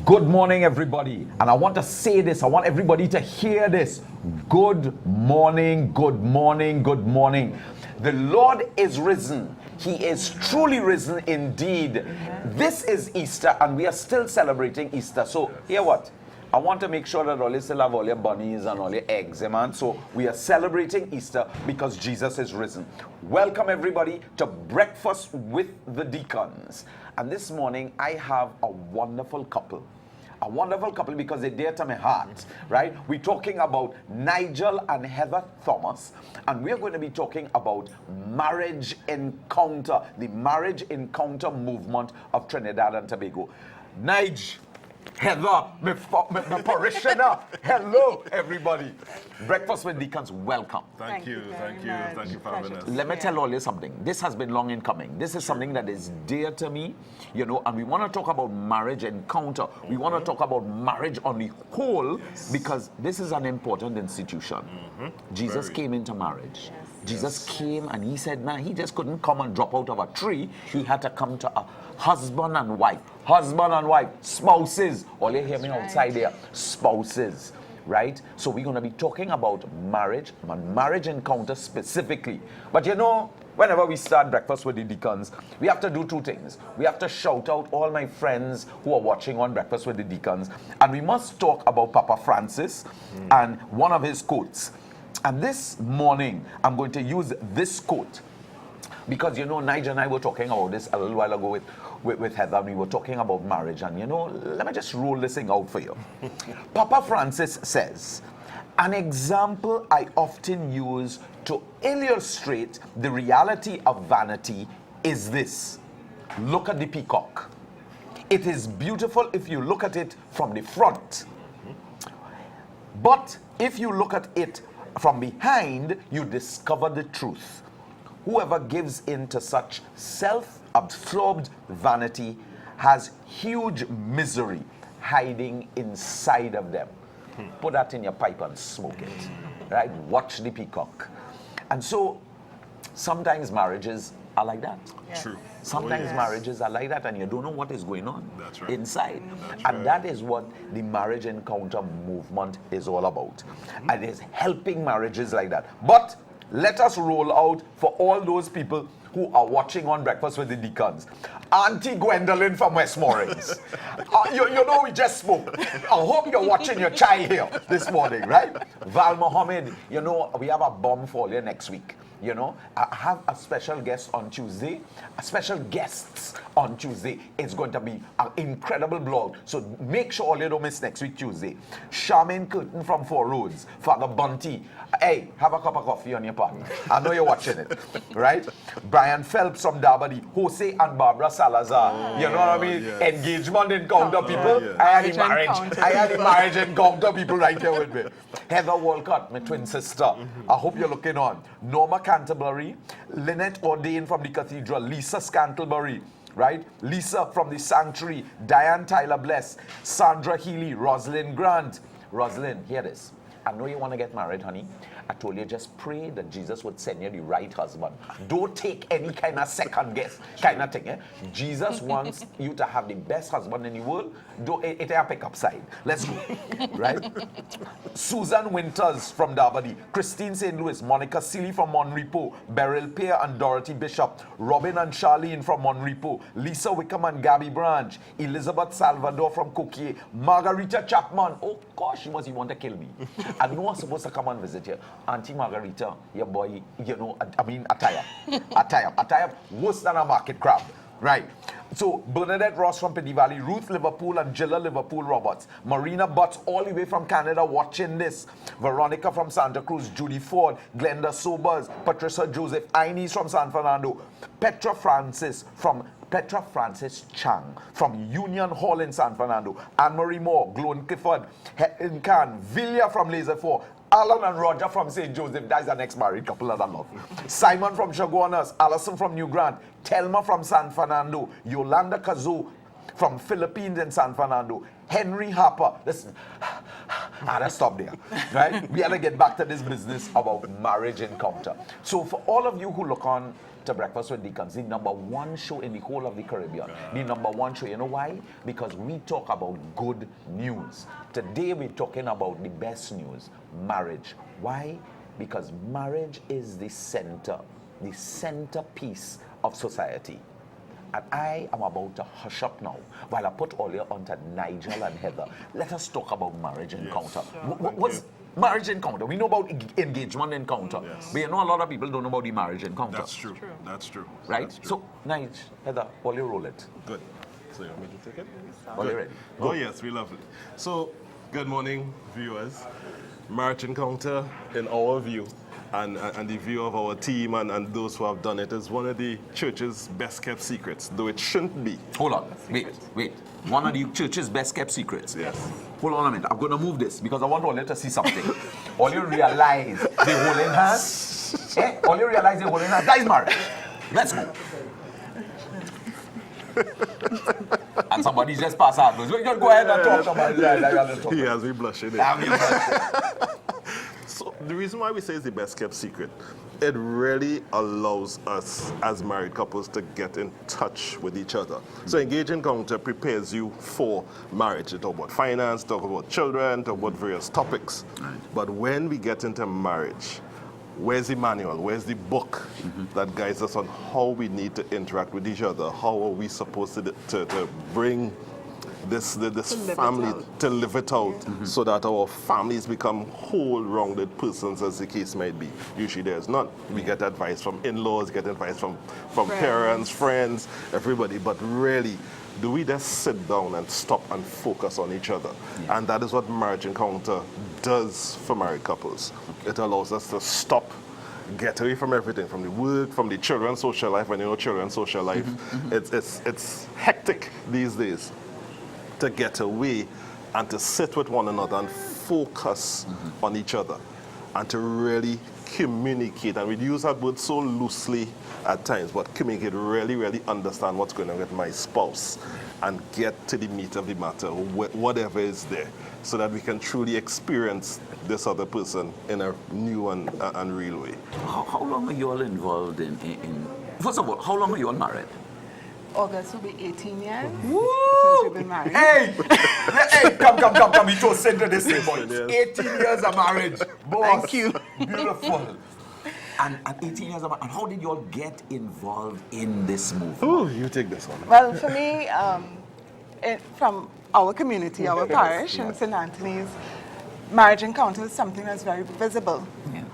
Good morning, everybody. And I want to say this. I want everybody to hear this. Good morning, good morning, good morning. The Lord is risen. He is truly risen indeed. This is Easter, and we are still celebrating Easter. So, hear what? I want to make sure that all you still have all your bunnies and all your eggs, man. So we are celebrating Easter because Jesus is risen. Welcome everybody to Breakfast with the Deacons. And this morning I have a wonderful couple. A wonderful couple because they're dear to my heart, right? We're talking about Nigel and Heather Thomas, and we're going to be talking about marriage encounter, the marriage encounter movement of Trinidad and Tobago. Nigel, Heather, my parishioner. Hello, everybody. Breakfast with Deacons, welcome. Thank you for having us. Let me tell all you something. This has been long in coming. This is something that is dear to me, you know, and we want to talk about marriage encounter. We want to talk about marriage on the whole because this is an important institution. Jesus came into marriage. Jesus came and he said, nah, he just couldn't come and drop out of a tree. He had to come to a husband and wife, spouses. All you hear me outside there, spouses, right? So we're going to be talking about marriage and marriage encounter specifically. But you know, whenever we start Breakfast with the Deacons, we have to do two things. We have to shout out all my friends who are watching on Breakfast with the Deacons, and we must talk about Papa Francis and one of his quotes. And this morning, I'm going to use this quote because, you know, Nigel and I were talking about this a little while ago with Heather, and we were talking about marriage. And, you know, let me just roll this thing out for you. Papa Francis says, an example I often use to illustrate the reality of vanity is this. Look at the peacock. It is beautiful if you look at it from the front. But if you look at it from behind, you discover the truth. Whoever gives in to such self-absorbed vanity has huge misery hiding inside of them. Put that in your pipe and smoke it, right? Watch the peacock. And so sometimes marriages are like that. True. Sometimes marriages are like that and you don't know what is going on inside. That's and that is what the marriage encounter movement is all about. And it's helping marriages like that. But let us roll out for all those people who are watching on Breakfast with the Deacons. Auntie Gwendolyn from Westmoreland. You know we just spoke. I hope you're watching your chai here this morning, right? Val Mohammed, you know, we have a bomb for you next week. You know, I have a special guest on Tuesday, guests on Tuesday. It's going to be an incredible blog. So make sure all you don't miss next week, Tuesday. Charmaine Curtin from Four Roads, Father Bunty. Hey, have a cup of coffee on your partner. I know you're watching it, right? Brian Phelps from Dabadi, Jose and Barbara Salazar. You know what I mean? Yes. Engagement encounter people. I had the marriage encounter people right here with me. Heather Walcott, my twin sister. I hope you're looking on. Norma Canterbury, Lynette Ordain from the Cathedral, Lisa Scantlebury, right? Lisa from the Sanctuary, Diane Tyler Bless, Sandra Healy, Rosalind Grant. Rosalind, hear this. I know you want to get married, honey. I told you just pray that Jesus would send you the right husband. Don't take any kind of second guess kind of thing. Eh? Jesus wants you to have the best husband in the world. It a pick up side. Let's go. Right? Susan Winters from Dabadi, Christine St. Louis, Monica Seeley from Monrepo, Beryl Pear and Dorothy Bishop, Robin and Charlene from Monrepo, Lisa Wickham and Gabby Branch, Elizabeth Salvador from Coquier, Margarita Chapman. Oh gosh, she must want to kill me. I know I'm supposed to come and visit you. Auntie Margarita, your boy, you know, Attire, worse than a market crab, right? So, Bernadette Ross from Piddy Valley, Ruth Liverpool and Jilla Liverpool Roberts, Marina Butts all the way from Canada watching this, Veronica from Santa Cruz, Judy Ford, Glenda Sobers, Patricia Joseph, Inez from San Fernando, Petra Francis Chang from Union Hall in San Fernando, Anne-Marie Moore, Glone Clifford, Helen Khan, Villia from Laser 4, Alan and Roger from St. Joseph, that's the next married couple that I love. Simon from Chaguanas, Allison from New Grant, Telma from San Fernando, Yolanda Kazo from Philippines and San Fernando, Henry Harper. Listen, let's stop there, right? We got to get back to this business about marriage encounter. So for all of you who look on After Breakfast with Deacons, the #1 show in the whole of the Caribbean. The #1 show. You know why? Because we talk about good news. Today we're talking about the best news, marriage. Why? Because marriage is the centerpiece of society. And I am about to hush up now while I put all your onto Nigel and Heather. Let us talk about marriage encounter. What's marriage encounter? We know about engagement encounter, but you know a lot of people don't know about the marriage encounter. That's true. That's true. Right? That's true. So, Nigel, Heather, all you roll it. Good. So you want me to take it? All you ready? Oh yes, we love it. So, good morning, viewers. Marriage encounter, in our view, and the view of our team and those who have done it, is one of the church's best kept secrets, though it shouldn't be. Hold on. Wait. One of the church's best kept secrets. Yes. Hold on a minute. I'm going to move this because I want all you to see something. All you realize they're holding hands. All you realize they're holding hands. That is marriage. Let's go. And somebody just pass out. You can go ahead and talk about it. He has me blushing. So the reason why we say it's the best kept secret, it really allows us as married couples to get in touch with each other. So Engage Encounter prepares you for marriage. You talk about finance, talk about children, talk about various topics. Right. But when we get into marriage, where's the manual? Where's the book that guides us on how we need to interact with each other? How are we supposed to bring this family to live it out so that our families become whole, rounded persons, as the case might be? Usually there's none. We get advice from in-laws, get advice from parents, friends, everybody. But really, do we just sit down and stop and focus on each other? Yeah. And that is what Marriage Encounter does for married couples. Okay. It allows us to stop, get away from everything, from the work, from the children's social life. When you know children's social life, it's hectic these days. To get away and to sit with one another and focus on each other and to really communicate. And we use that word so loosely at times, but communicate, really understand what's going on with my spouse and get to the meat of the matter, whatever is there, so that we can truly experience this other person in a new and real way. How long are you all involved in first of all, how long are you all married? August will be 18 years Woo! since we've been married. Hey, come. We just into this thing, boy. 18 years of marriage, boss. Thank you. Beautiful. And 18 years of marriage. And how did you all get involved in this movement? Oh, you take this one. Well, for me, from our community, our parish in St. Anthony's, Marriage Encounter is something that's very visible.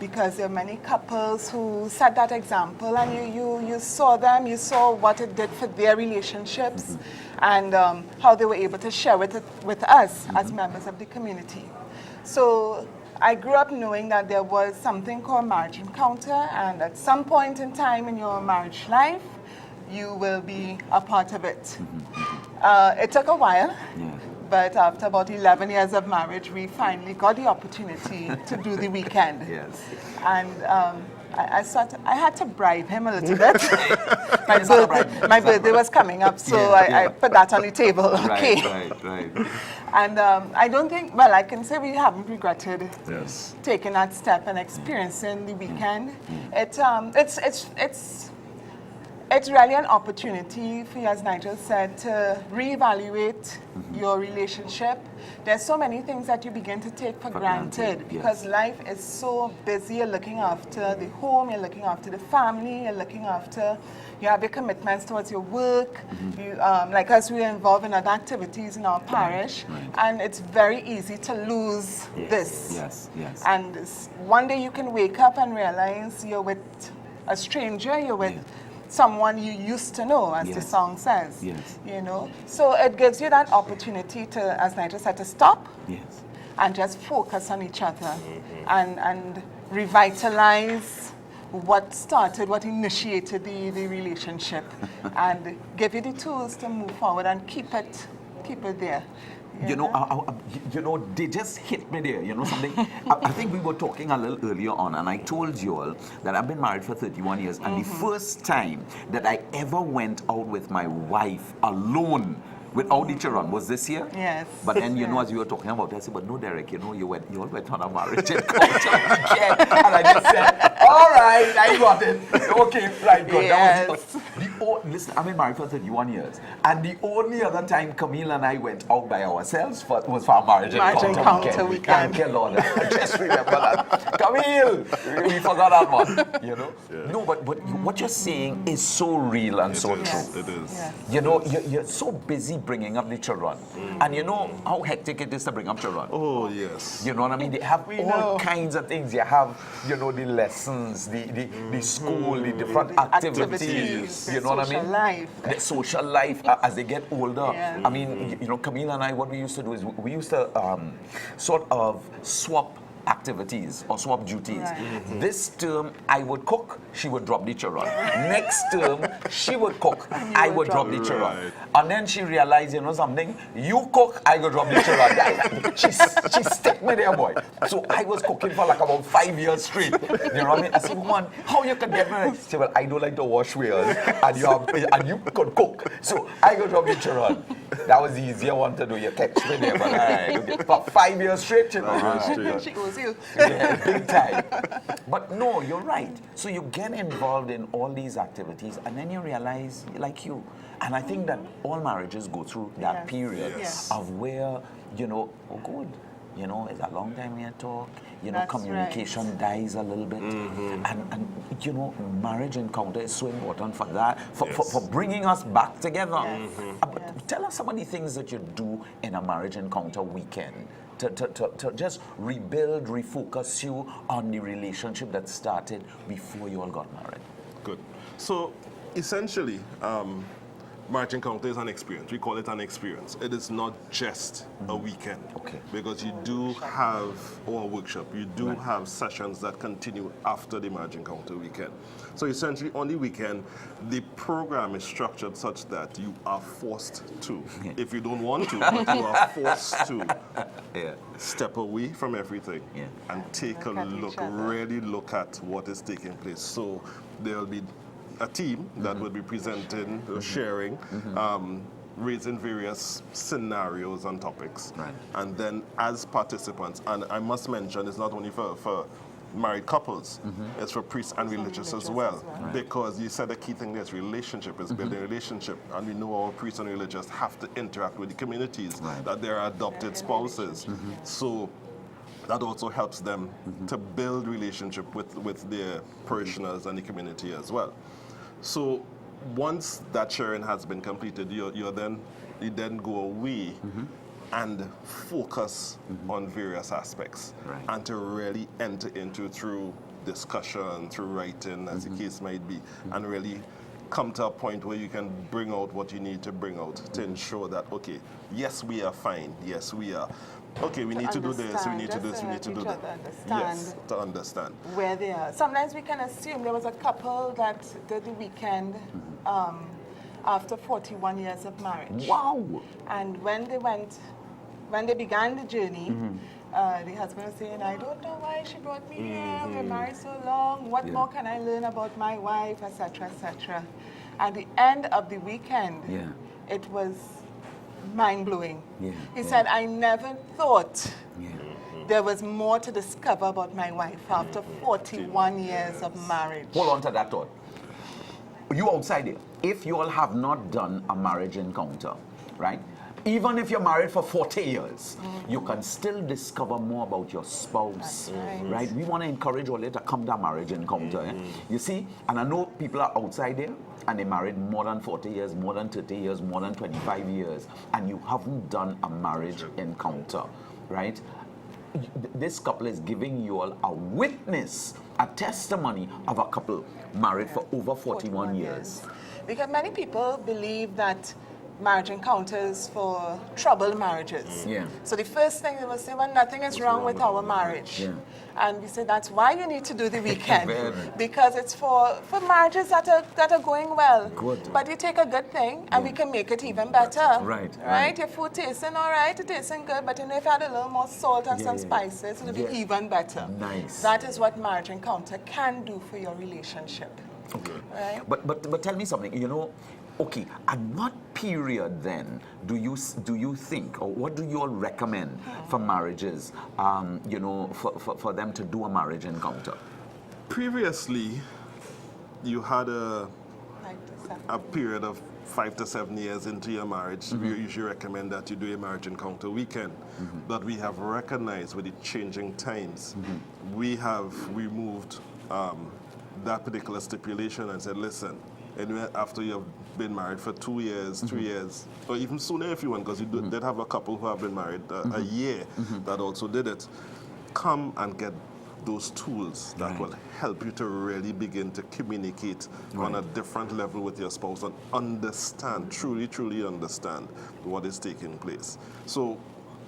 Because there are many couples who set that example, and you saw them, you saw what it did for their relationships, and how they were able to share with us as members of the community. So I grew up knowing that there was something called Marriage Encounter, and at some point in time in your marriage life, you will be a part of it. It took a while. But after about 11 years of marriage, we finally got the opportunity to do the weekend. Yes. And I had to bribe him a little bit. My birthday was coming up, so I put that on the table. Okay. Right. And I don't think, well, I can say we haven't regretted taking that step and experiencing the weekend. It's really an opportunity for you, as Nigel said, to reevaluate your relationship. There's so many things that you begin to take for granted because life is so busy. You're looking after the home, you're looking after the family, you have your commitments towards your work. You, like us, we're involved in other activities in our parish, and it's very easy to lose this. Yes. And one day you can wake up and realize you're with a stranger, you're with someone you used to know, as the song says. You know, so it gives you that opportunity to, as Nigel said, to stop and just focus on each other and revitalize what started, what initiated the relationship, and give you the tools to move forward and keep it there. You know, they just hit me there, you know something? I think we were talking a little earlier on, and I told you all that I've been married for 31 years, and the first time that I ever went out with my wife alone without the children was this year. Yes. But then, you know, as you were talking about it, I said, but no, Derek, you know, you all went on a marriage encounter weekend. And I just said, All right, I got it. Okay, right, good. Yes. That was listen, I've been married for 31 years, and the only other time Camille and I went out by ourselves was for our marriage encounter weekend. Thank you, Lord. I just remember that. Camille, we forgot that one. You know? Yeah. No, but what you're saying is so real and so is. true. It is. Yes. You know, you're so busy bringing up the children, and you know how hectic it is to bring up children. Oh, yes. You know what I mean? They have We all know. kinds of things. You have, you know, the lessons, the school, the different activities. You know what I mean? social life. The social life as they get older. Yeah. I mean, you know, Camille and I, what we used to do is we used to sort of swap activities or swap duties. Right. This term, I would cook, she would drop the children. Next term, she would cook, I would drop the children. Right. And then she realized, you know something, you cook, I go drop the children. she stick me there, boy. So I was cooking for like about 5 years straight. You know what I mean? I said, "Woman, how you can get me?" She said, "Well, I don't like to wash wheels, and you could cook. So I go drop the children." That was the easier one to do. You catch me there, but all right. Okay. For 5 years straight, you know. 5 years straight. She owes you. Yeah, big time. But no, you're right. So you get involved in all these activities, and then you realize, like you, and I think that all marriages go through that Yes. period Yes. of where, you know, oh good, you know, it's a long time we talk, you know, That's communication dies a little bit, and you know, marriage encounter is so important for that, for bringing us back together. Yes. But Yes. tell us some of the things that you do in a marriage encounter weekend to just rebuild, refocus you on the relationship that started before you all got married. Good. So, essentially, marriage encounter is an experience. We call it an experience. It is not just a weekend. Okay. Because you do have, or a workshop, you do Right. have sessions that continue after the marriage encounter weekend. So essentially, on the weekend, the program is structured such that you are forced to, if you don't want to, but you are forced to Yeah. step away from everything Yeah. and take Look a at each look, other. really look at what is taking place. So there'll be a team that will be presenting, sharing, raising various scenarios and topics. Right. And then as participants, and I must mention, it's not only for married couples, it's for priests and religious as well. Right. Because you said the key thing is relationship, is building relationship. And we know our priests and religious have to interact with the communities, Right. that they're adopted spouses. So that also helps them to build relationship with their parishioners and the community as well. So once that sharing has been completed, you then go away and focus on various aspects, Right. and to really enter into through discussion, through writing, as the case might be, and really come to a point where you can bring out what you need to bring out to ensure that, okay, yes, we are fine, yes, we are. Okay, we need to do this, we need to do this, we need to do that. Yes, to understand. Where they are. Sometimes we can assume there was a couple that did the weekend after 41 years of marriage. Wow. And when they began the journey, the husband was saying, "I don't know why she brought me here. We're married so long. What more can I learn about my wife, etc., etc." At the end of the weekend, it was mind-blowing. Yeah, He yeah. said, "I never thought Yeah. there was more to discover about my wife after 41 years of marriage." Hold on to that thought. You outside here, if you all have not done a marriage encounter, right? Even if you're married for 40 years, you can still discover more about your spouse, That's right. right? We want to encourage all to come to a marriage encounter. You see, and I know people are outside there and they married more than 40 years, more than 30 years, more than 25 years, and you haven't done a marriage encounter, right? This couple is giving you all a witness, a testimony of a couple married for over 41 years. Because many people believe that marriage encounters for troubled marriages. Yeah. So the first thing they will say, well, nothing is wrong with our marriage. Yeah. And we say that's why you need to do the weekend. Very. Because it's for marriages that are going well. Good. But you take a good thing and we can make it even better. Right. Right? Your food tasting all right, it tasting good, but you know if you add a little more salt and some Yeah. spices, it'll Yeah. be even better. Nice. That is what marriage encounter can do for your relationship. Okay. Right? But tell me something, you know, okay, at what period then do you think, or what do you all recommend for marriages, you know, for them to do a marriage encounter? Previously, you had a 5 to 7. period of 5 to 7 years into your marriage. We usually recommend that you do a marriage encounter weekend. But we have recognized with the changing times, we have removed that particular stipulation and said, listen, anyway, after you've been married for 2 years, 3 years, or even sooner if you want, because you did have a couple who have been married a year that also did it, come and get those tools that will help you to really begin to communicate on a different level with your spouse and understand, truly understand what is taking place. So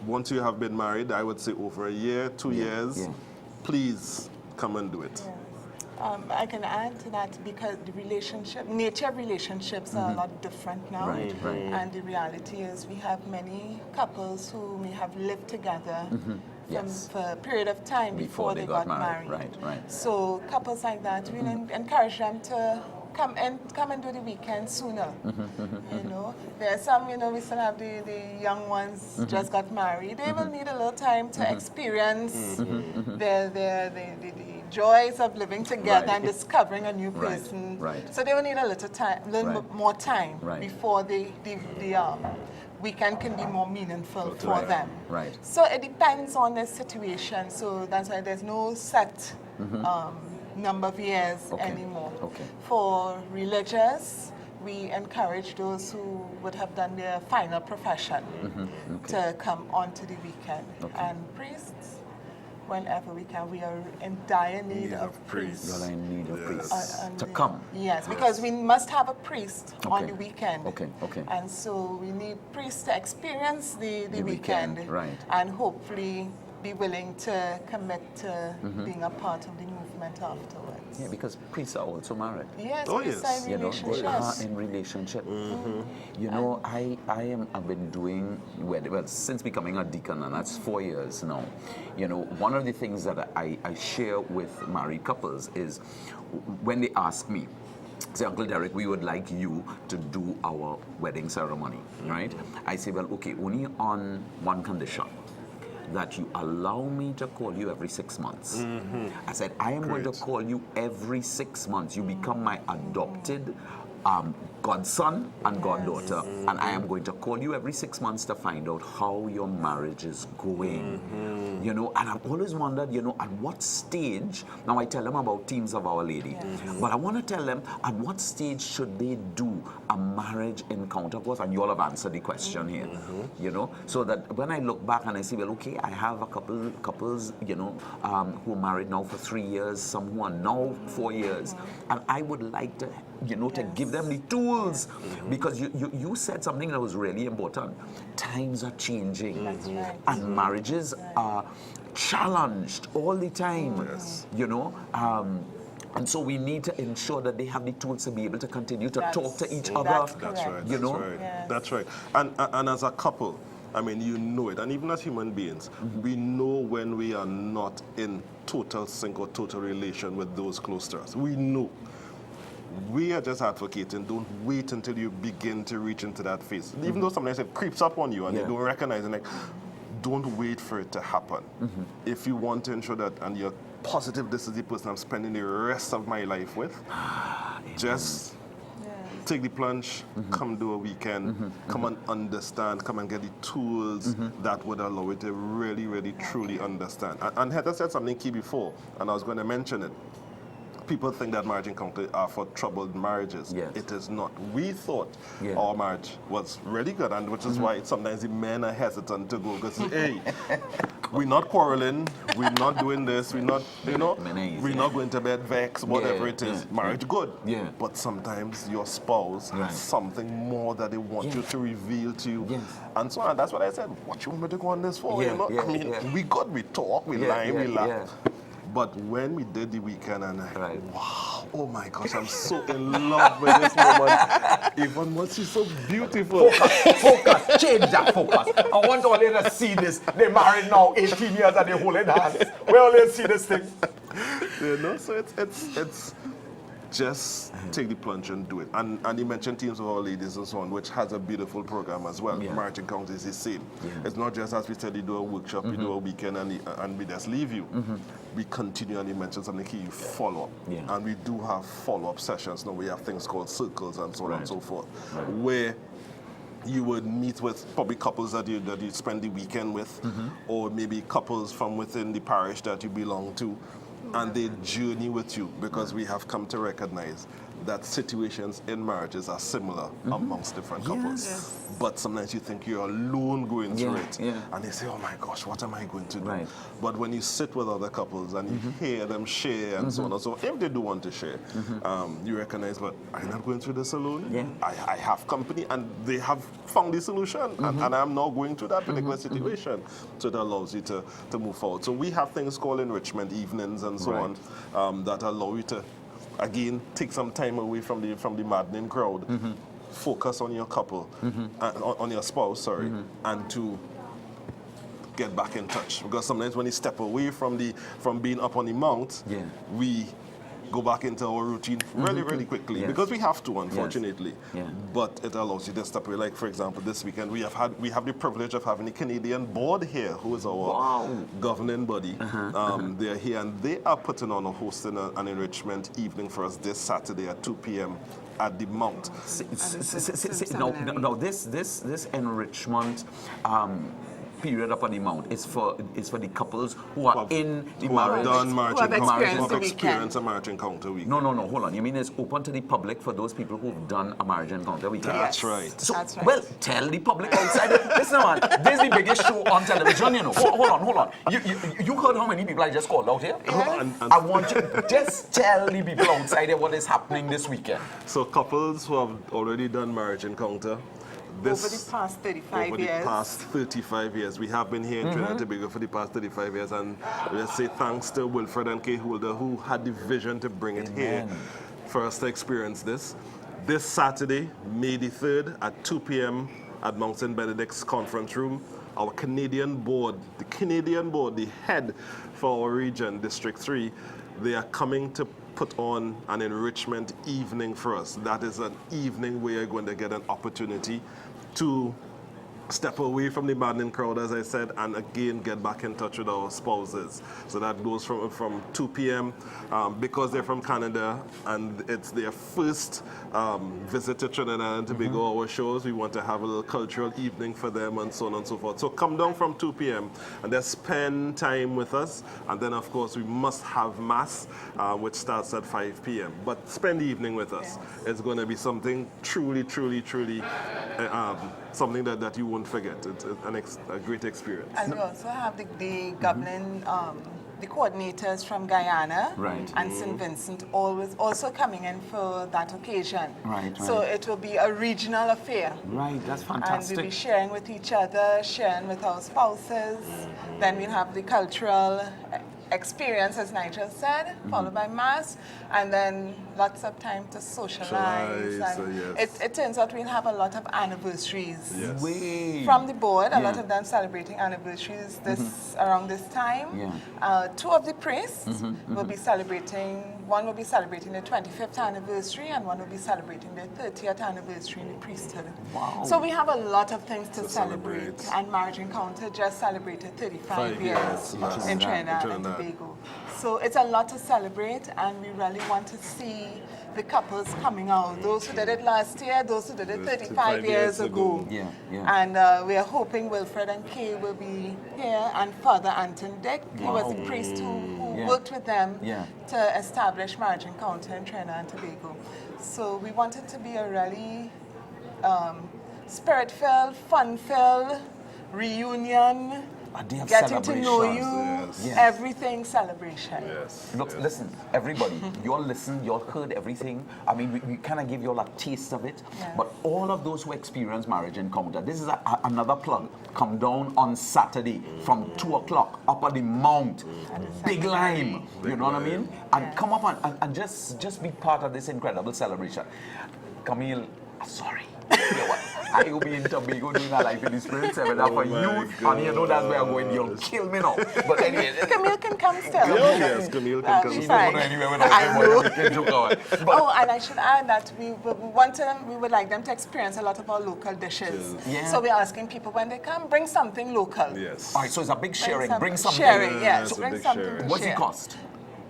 once you have been married, I would say over a year, 2 years, please come and do it. I can add to that because the nature of relationships are a lot different now. And the reality is we have many couples who may have lived together for a period of time before they got married. So couples like that, we encourage them to come and do the weekend sooner. You know, there are some, we still have the young ones just got married. They will need a little time to experience the joys of living together and discovering a new person. So they will need a little more time before the weekend can be more meaningful for them. So it depends on the situation. So that's why there's no set number of years anymore. For religious, we encourage those who would have done their final profession to come onto the weekend. And priests, whenever we can, we are in dire need of priests. Well, I need a priest to come. Yes, because we must have a priest on the weekend. And so we need priests to experience the weekend. And hopefully be willing to commit to being a part of the movement afterwards. Yeah, because priests are also married. Yes, priests are in relationships. They are in relationship. You know, I've been doing, well, since becoming a deacon, and that's 4 years now. You know, one of the things that I share with married couples is when they ask me, say, Uncle Derek, we would like you to do our wedding ceremony, right? I say, well, okay, only on one condition, that you allow me to call you every 6 months. I said, I am going to call you every 6 months. You become my adopted godson and goddaughter, and I am going to call you every 6 months to find out how your marriage is going. You know, and I've always wondered, you know, at what stage, now I tell them about Teams of Our Lady, but I want to tell them at what stage should they do a marriage encounter course, and you all have answered the question here, you know, so that when I look back and I see, well, okay, I have a couples, you know, who are married now for 3 years, some who are now 4 years, and I would like to, you know, to give them the tools, because you said something that was really important. Times are changing, and marriages are challenged all the time, you know, and so we need to ensure that they have the tools to be able to continue to talk to each other. That's right. You know, that's right. And as a couple, I mean, you know it, and even as human beings, we know when we are not in total sync or total relation with those close to us. We know. We are just advocating, don't wait until you begin to reach into that phase. Even though sometimes it creeps up on you and you don't recognize it, like, don't wait for it to happen. If you want to ensure that, and you're positive this is the person I'm spending the rest of my life with, just take the plunge, come do a weekend, come and understand, come and get the tools that would allow you to really, truly understand. And Heather said something key before, and I was going to mention it. People think that marriage encounters are for troubled marriages. It is not. We thought our marriage was really good, and which is why sometimes the men are hesitant to go, because, hey, we're not quarreling, we're not doing this, we're not, you know, we're not going to bed vexed, whatever it is. Marriage good. But sometimes your spouse has something more that they want you to reveal to you. And so on. That's what I said. What you want me to go on this for? You know? I mean, we good, we talk, we lie, we laugh. But when we did the weekend, and wow, oh my gosh, I'm so in love with this woman. Even when she's so beautiful. Focus, change that focus. I want all you to see this. They're married now, 18 years, and they're holding hands. We all see this thing. You know, so it's just take the plunge and do it. And you mentioned Teams of Our Ladies and so on, which has a beautiful program as well. Yeah. Marriage Encounter is the same. Yeah. It's not just, as we said, you do a workshop, you do a weekend, and we just leave you. We continually mention something key, you follow up. Yeah. And we do have follow-up sessions. Now we have things called circles and so on and so forth, Right. where you would meet with probably couples that you spend the weekend with, or maybe couples from within the parish that you belong to, and they journey with you, because we have come to recognize that situations in marriages are similar amongst different couples. Yes. But sometimes you think you're alone going through it, Yeah. and they say, oh my gosh, what am I going to do? Right. But when you sit with other couples and you hear them share and so on and so forth, if they do want to share, you recognize, but I'm not going through this alone. Yeah. I have company, and they have found the solution, and I'm now going through that particular situation. So it allows you to move forward. So we have things called enrichment evenings and so Right. on, that allow you to, again, take some time away from the maddening crowd, focus on your couple, on your spouse, sorry, and to get back in touch. Because sometimes when you step away from being up on the mount, Yeah. we go back into our routine really quickly, Yes. because we have to, unfortunately. Yeah. But it allows you to step away. Like, for example, this weekend we have the privilege of having the Canadian board here, who is our governing body. They're here, and they are putting on hosting an enrichment evening for us this Saturday at 2 p.m. at the Mount. No, this enrichment period up on the Mount is for the couples who are in the Who have marriage. done marriage Who have encounter, experienced who have the weekend. experienced a marriage encounter week. No, hold on. You mean it's open to the public for those people who've done a marriage encounter weekend? That's Yes. right. So, That's right. well, tell the public outside. Listen, man, this is the biggest show on television, you know. Hold on. You heard how many people I just called out here? And- I want you just tell the people outside there what is happening this weekend. So couples who have already done marriage encounter, this Over the past 35 over the years. past 35 years. We have been here in Trinity and Tobago for the past 35 years, and let's say thanks to Wilfred and Kay Holder, who had the vision to bring it here for us to experience this. This Saturday, May the 3rd at 2 p.m. at Mount St. Benedict's conference room, our Canadian board, the head for our region, District 3, they are coming to put on an enrichment evening for us. That is an evening where you're going to get an opportunity to step away from the maddening crowd, as I said, and again get back in touch with our spouses. So that goes from 2 p.m. Because they're from Canada and it's their first visit to Trinidad and Tobago, our shows, we want to have a little cultural evening for them and so on and so forth. So come down from 2 p.m. and just spend time with us. And then, of course, we must have Mass, which starts at 5 p.m. But spend the evening with us. It's going to be something truly something that you won't forget. It's a great experience. And we also have the governing, the coordinators from Guyana Right. and St. Vincent also coming in for that occasion. Right. So it will be a regional affair. Right, that's And fantastic. we'll be sharing with each other, sharing with our spouses. Then we'll have the cultural experience, as Nigel said, followed by Mass, and then lots of time to socialize. And yes. it turns out we'll have a lot of anniversaries. Yes. Way. From the board, a lot Yeah. of them celebrating anniversaries around this time. Yeah. Two of the priests will be celebrating, one will be celebrating the 25th anniversary and one will be celebrating the 30th anniversary in the priesthood. Wow. So we have a lot of things to celebrate. celebrate. And Marriage Encounter just celebrated 35 5 years years in Trinidad and Tobago. So it's a lot to celebrate, and we really want to see the couples coming out. Those who did it last year, those who did it 35 years ago. Yeah. And we are hoping Wilfred and Kay will be here, and Father Anton Dick, he was the priest who Yeah. worked with them Yeah. to establish Marriage Encounter in Trinidad and Tobago. So we want it to be a really spirit-filled, fun-filled reunion, A day of getting to know you, celebrations. Yes. everything celebration. Yes. Look, listen, everybody, you all listened, you all heard everything. I mean, we kind of give you all a taste of it. Yeah. But all of those who experience Marriage Encounter, this is another plug. Come down on Saturday from 2 o'clock up at the Mount. Big Lime. You know what I mean? And come up and just be part of this incredible celebration. Camille, sorry. You know what? I will be in Tobago doing a life in the spirit seminar for my you. And you know that's where I'm going. You'll kill me now. But anyway. Camille can come still. Yes, Camille can come. She don't go anywhere without I me, know. boy. We can joke about it. Oh, and I should add that we would like them to experience a lot of our local dishes. Yeah. So we're asking people when they come, bring something local. Yes. All right, so it's a big sharing. Bring something. Sharing, yes. it's a Bring big something sharing. to What's share. it cost?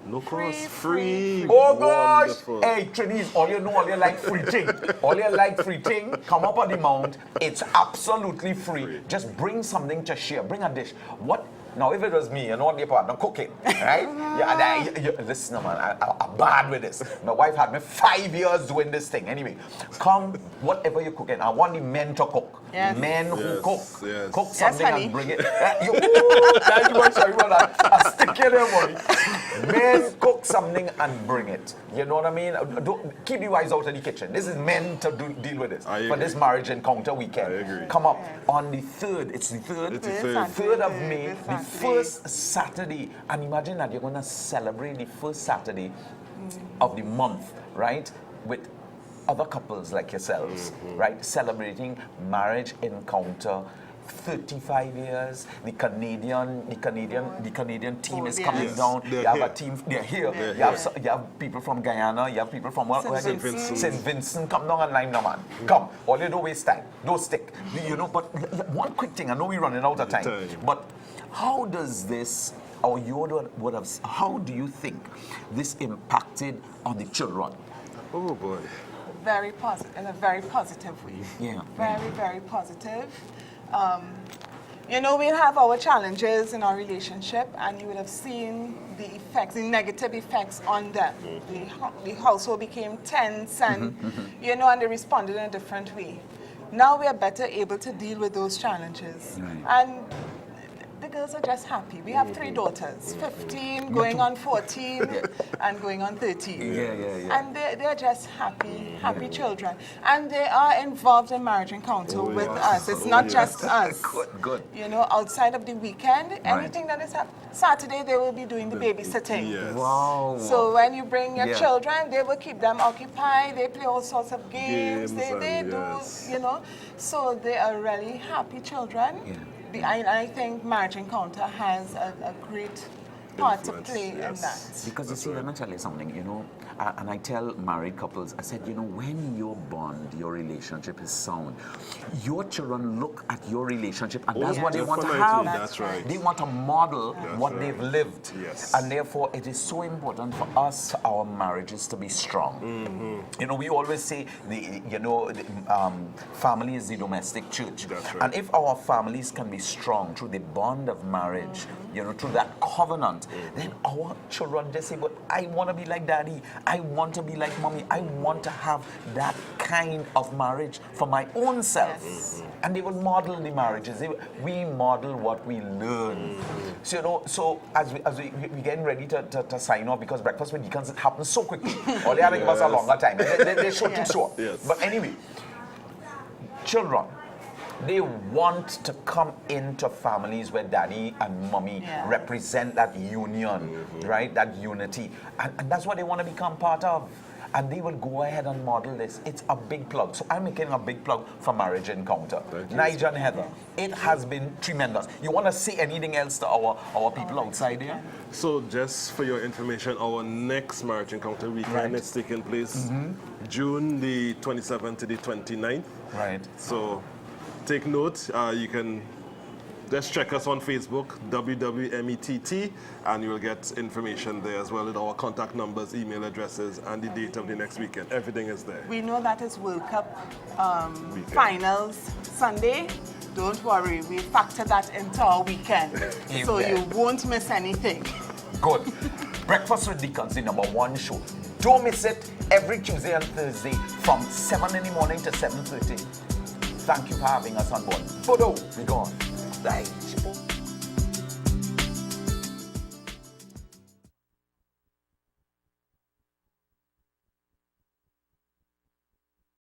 No cost. Free. Free. Oh gosh! Wonderful. Hey, Trinity, all you know, all you like free thing. All you like free thing, come up on the mount. It's absolutely free. Just bring something to share. Bring a dish. What? Now, if it was me, you know what your partner cooking, right? Listen, man, I'm bad with this. My wife had me 5 years doing this thing. Anyway, come, whatever you're cooking. I want the men to cook. Yes. Men who cook. Yes. Cook something honey. and bring it. Thank you, sorry about that. I stick it there, boy. Men cook something and bring it. You know what I mean? Don't, keep the wives out of the kitchen. This is men to deal with this. I For agree. this marriage encounter weekend. I agree. Come up on the 3rd. It's the 3rd. It's the Yes, 3rd. 3rd of May, This the Saturday. first Saturday. And imagine that you're going to celebrate the first Saturday of the month, right? With other couples like yourselves, right? Celebrating marriage encounter. 35 years. The Canadian team is coming Yes. down. They're You have here. a team. They're here. They're You have people from Guyana. You have people from St. Vincent. St. Vincent. Come down and line now, man. Come. All you don't waste time. Don't stick. You know. But one quick thing. I know we're running out of time. But how does this, or you would have, how do you think this impacted on the children? Oh boy. Very positive, in a very positive way. Yeah. Very, very positive. You know, we'll have our challenges in our relationship, and you would have seen the effects, the negative effects on them. The household became tense, and you know, and they responded in a different way. Now we are better able to deal with those challenges, Right. and the girls are just happy. We have 3 daughters, 15, going on 14, and going on 13. Yeah. And they're just happy children. And they are involved in marriage encounter with us. It's not just us. Good. You know, outside of the weekend, anything that is happening. Saturday, they will be doing the babysitting. Yes. Wow. So when you bring your Yeah. children, they will keep them occupied. They play all sorts of games. Games They and do, yes. you know. So they are really happy children. Yeah. I think marriage encounter has a great part to Influence, play in yes. that. Because you see, let me tell you something, you know, and I tell married couples, I said, you know, when your bond, your relationship is sound, your children look at your relationship and that's what they want to have. Definitely, that's right. They want to model what right. they've lived. Yes. And therefore, it is so important for us, our marriages, to be strong. You know, we always say, family is the domestic church. That's right. And if our families can be strong through the bond of marriage, you know, through that covenant, then our children just say, but I want to be like daddy. I want to be like mommy. I want to have that kind of marriage for my own self. Yes. And they will model the marriages. We model what we learn. So, you know, so as we're getting ready to sign off, because Breakfast with Deacons, it happens so quickly. All they have to give us a longer time. They show too short. Yes. But anyway, children, they want to come into families where daddy and mommy represent that union, right? That unity. And that's what they want to become part of. And they will go ahead and model this. It's a big plug. So I'm making a big plug for Marriage Encounter. Nigel and Heather, it has been tremendous. You want to say anything else to our people outside there? So just for your information, our next Marriage Encounter weekend is taking place June the 27th to the 29th. Right. So take note. You can just check us on Facebook, WWMETT, and you will get information there as well with our contact numbers, email addresses, and the date of the next weekend. Everything is there. We know that is World Cup finals Sunday. Don't worry, we factor that into our weekend. So you won't miss anything. Good. Breakfast with Deacons, the #1 show. Don't miss it every Tuesday and Thursday from 7 in the morning to 7:30. Thank you for having us on board. Bodo, be gone. Bye.